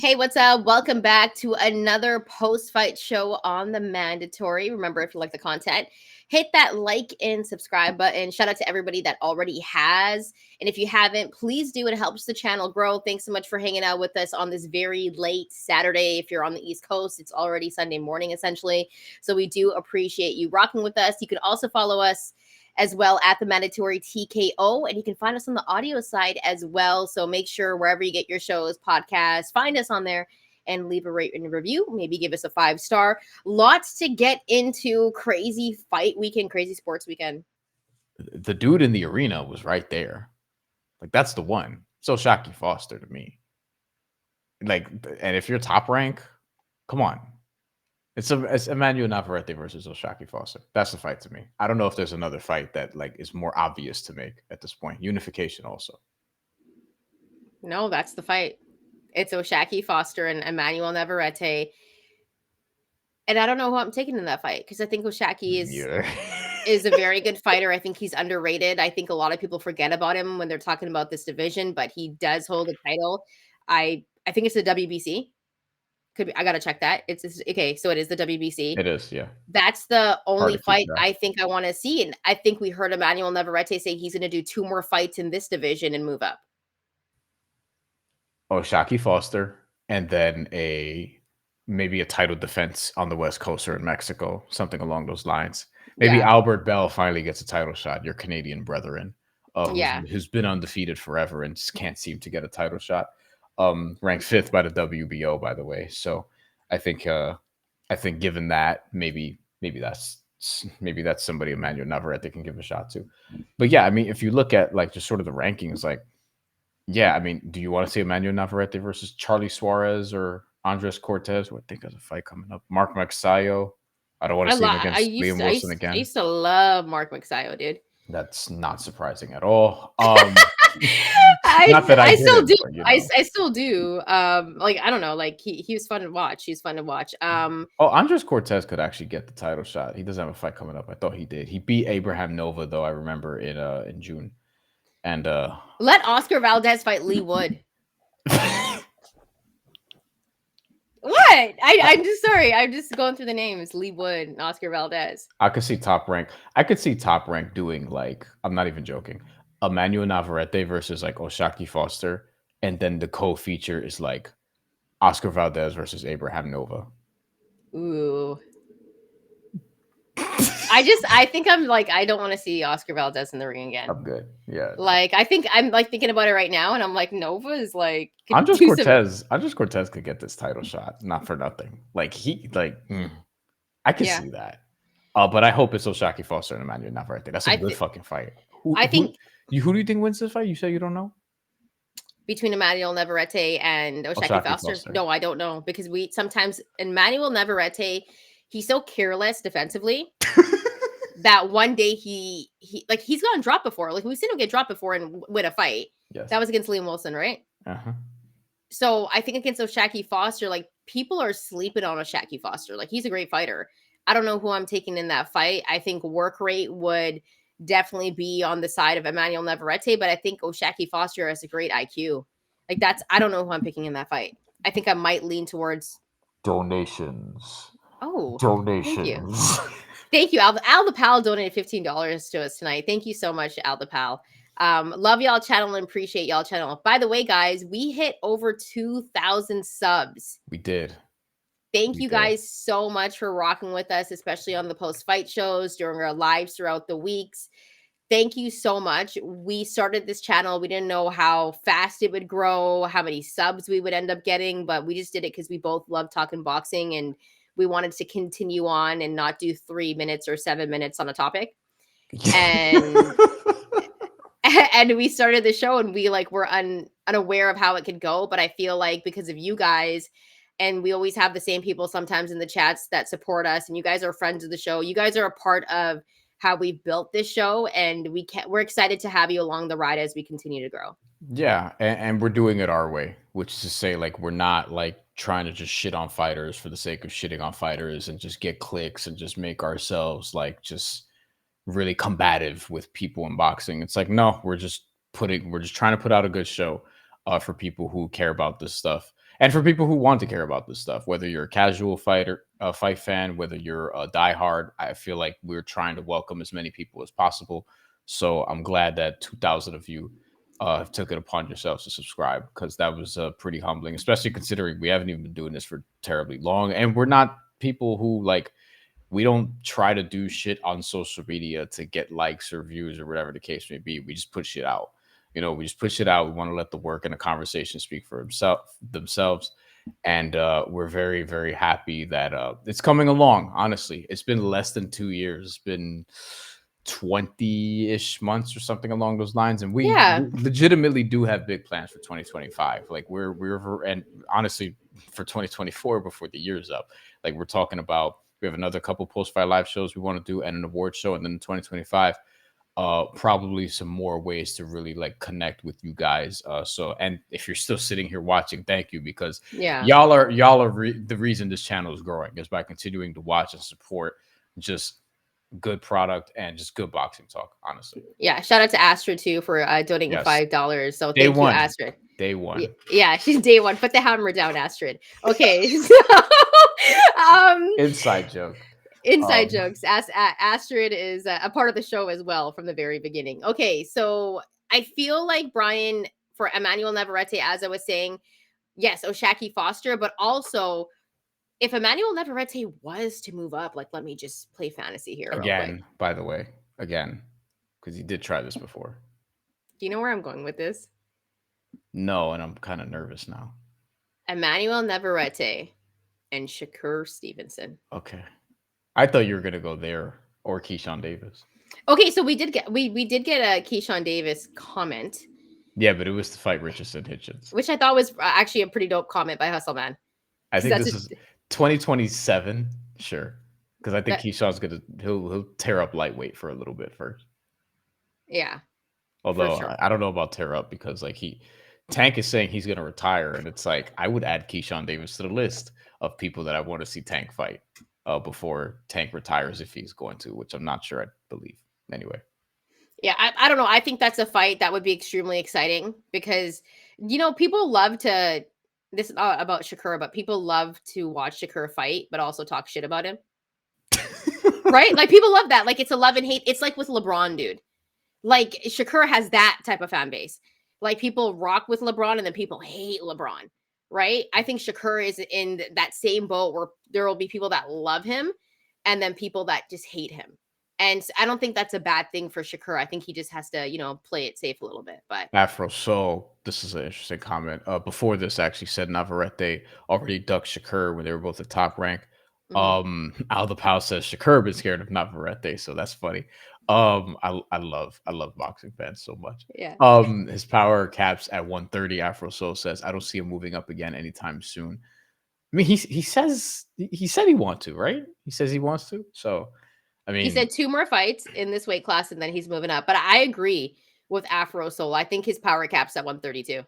Hey, what's up? Welcome back to another post-fight show on the Mandatory. Remember, if you like the content, hit that like and subscribe button. Shout out to everybody that already has. And if you haven't, please do. It helps the channel grow. Thanks so much for hanging out with us on this very late Saturday. If you're on the East Coast, it's already Sunday morning, essentially. So we do appreciate you rocking with us. You can also follow us as well at the Mandatory TKO. And you can find us on the audio side as well. So make sure wherever you get your shows, podcasts, find us on there and leave a rate and review. Maybe give us a 5-star. Lots to get into. Crazy fight weekend, crazy sports weekend. The dude in the arena was right there. Like, that's the one. So Shockey Foster to me. Like, and if you're top rank, come on. It's Emanuel Navarrete versus Oshaki Foster. That's the fight to me. I don't know if there's another fight that like is more obvious to make at this point. Unification also. No, that's the fight. It's Oshaki Foster and Emanuel Navarrete. And I don't know who I'm taking in that fight because I think Oshaki is a very good fighter. I think he's underrated. I think a lot of people forget about him when they're talking about this division, but he does hold a title. I think it's the WBC. Could be. I gotta check that. It's okay. So it is the WBC. It is, yeah. That's the only fight I think I want to see, and I think we heard Emanuel Navarrete say he's going to do 2 more fights in this division and move up. Oshaki Foster, and then maybe a title defense on the West Coast or in Mexico, something along those lines. Maybe Albert Bell finally gets a title shot. Your Canadian brethren, who's been undefeated forever and just can't seem to get a title shot. Ranked 5th by the WBO, by the way. So I think given that, maybe that's somebody Emanuel Navarrete can give a shot to. But yeah, I mean, if you look at like just sort of the rankings, like, yeah, I mean, do you want to see Emanuel Navarrete versus Charlie Suarez or Andres Cortez? I think there's a fight coming up. Mark Magsayo. I don't want to see him against Liam Wilson again. I used to love Mark Magsayo, dude. That's not surprising at all. I still do. But, you know. I still do. Like, I don't know. Like, he was fun to watch. He's fun to watch. Andres Cortez could actually get the title shot. He doesn't have a fight coming up. I thought he did. He beat Abraham Nova, though, I remember in June. And let Oscar Valdez fight Lee Wood. What? I'm just sorry. I'm just going through the names. Lee Wood and Oscar Valdez. I could see Top Rank. Doing, like, I'm not even joking, Emanuel Navarrete versus like Oshaki Foster, and then the co-feature is like Oscar Valdez versus Abraham Nova. Ooh. I think I'm like, I don't want to see Oscar Valdez in the ring again. I'm good. Yeah. Like, I think I'm like thinking about it right now, and I'm like, Nova is like Andres Cortez could get this title shot, not for nothing. Like I can see that. But I hope it's Oshaki Foster and Emanuel Navarrete. That's a good fucking fight. Who do you think wins this fight? You say you don't know? Between Emanuel Navarrete and Oshaki Foster? No, I don't know, because sometimes Emanuel Navarrete, he's so careless defensively that one day he's gotten dropped before. Like, we've seen him get dropped before and win a fight. Yes. That was against Liam Wilson, right? Uh-huh. So I think against Oshaki Foster, like, people are sleeping on Oshaki Foster. Like, he's a great fighter. I don't know who I'm taking in that fight. I think work rate would definitely be on the side of Emanuel Navarrete, but I think Oshaki Foster has a great IQ. Like, I don't know who I'm picking in that fight. I think I might lean towards donations. Oh, donations. Thank you. Al the Pal donated $15 to us tonight. Thank you so much, Al the Pal. Love y'all channel and appreciate y'all channel. By the way, guys, we hit over 2,000 subs. We did. Thank you guys so much for rocking with us, especially on the post-fight shows, during our lives throughout the weeks. Thank you so much. We started this channel. We didn't know how fast it would grow, how many subs we would end up getting, but we just did it because we both love talking boxing, and we wanted to continue on and not do 3 minutes or 7 minutes on a topic. And and we started the show, and we were unaware of how it could go. But I feel like because of you guys, and we always have the same people sometimes in the chats that support us, and you guys are friends of the show. You guys are a part of how we've built this show, and we're excited to have you along the ride as we continue to grow. Yeah, and we're doing it our way, which is to say, like, we're not like trying to just shit on fighters for the sake of shitting on fighters and just get clicks and just make ourselves like just really combative with people in boxing. It's like, no, we're just trying to put out a good show for people who care about this stuff. And for people who want to care about this stuff, whether you're a casual fight fan, whether you're a diehard, I feel like we're trying to welcome as many people as possible. So I'm glad that 2,000 of you have took it upon yourselves to subscribe, because that was pretty humbling, especially considering we haven't even been doing this for terribly long, and we're not people who like, we don't try to do shit on social media to get likes or views or whatever the case may be. We just put shit out. We just push it out. We want to let the work and the conversation speak for themselves. And we're very, very happy that it's coming along. Honestly, it's been less than 2 years. It's been 20-ish months or something along those lines. And we Yeah. legitimately do have big plans for 2025. Like and honestly, for 2024 before the year's up, like we're talking about, we have another couple post-fight live shows we want to do and an award show. And then in 2025, probably some more ways to really like connect with you guys. And if you're still sitting here watching, thank you, because Yeah. y'all are the reason this channel is growing, is by continuing to watch and support just good product and just good boxing talk, honestly. Yeah. Shout out to Astrid too for donating Yes. $5. So Day thank you, one. Astrid. Day one. Yeah, she's day one. Put the hammer down, Astrid. Okay. So, um, Inside joke. inside jokes. Astrid is a part of the show as well from the very beginning. Okay, so I feel like Bryan, for Emanuel Navarrete, as I was saying, yes, Oshaki Foster, but also if Emanuel Navarrete was to move up, like let me just play fantasy here real quick. Again, by the way, again, because he did try this before. Do you know where I'm going with this? No, and I'm kind of nervous now. Emanuel Navarrete and Shakur Stevenson. Okay. I thought you were gonna go there, or Keyshawn Davis. Okay, so we did get a Keyshawn Davis comment. Yeah, but it was to fight Richardson Hitchens, which I thought was actually a pretty dope comment by Hustle Man. I think this is 2027, sure, because I think Keyshawn's he'll tear up lightweight for a little bit first. Yeah, Although sure. I don't know about tear up, because like Tank is saying he's gonna retire, and it's like I would add Keyshawn Davis to the list of people that I want to see Tank fight before Tank retires, if he's going to, which I'm not sure. I believe anyway. Yeah, I don't know. I think that's a fight that would be extremely exciting because people love to. This is not about Shakur, but people love to watch Shakur fight, but also talk shit about him. Right? Like people love that. Like it's a love and hate. It's like with LeBron, dude. Like Shakur has that type of fan base. Like people rock with LeBron and then people hate LeBron. Right? I think Shakur is in that same boat where there will be people that love him and then people that just hate him. And I don't think that's a bad thing for Shakur. I think he just has to, play it safe a little bit. But Afro Soul, this is an interesting comment. Before this, actually said Navarrete already ducked Shakur when they were both at top rank. Al the Pal says Shakur been scared of Navarrete, so that's funny. I love boxing fans so much. yeah. His power caps at 130. Afro Soul says I don't see him moving up again anytime soon. I mean, he said he wants to, right? He says he wants to. So I mean, He said 2 more fights in this weight class and then he's moving up. But I agree with Afro Soul. I think his power cap's at 132.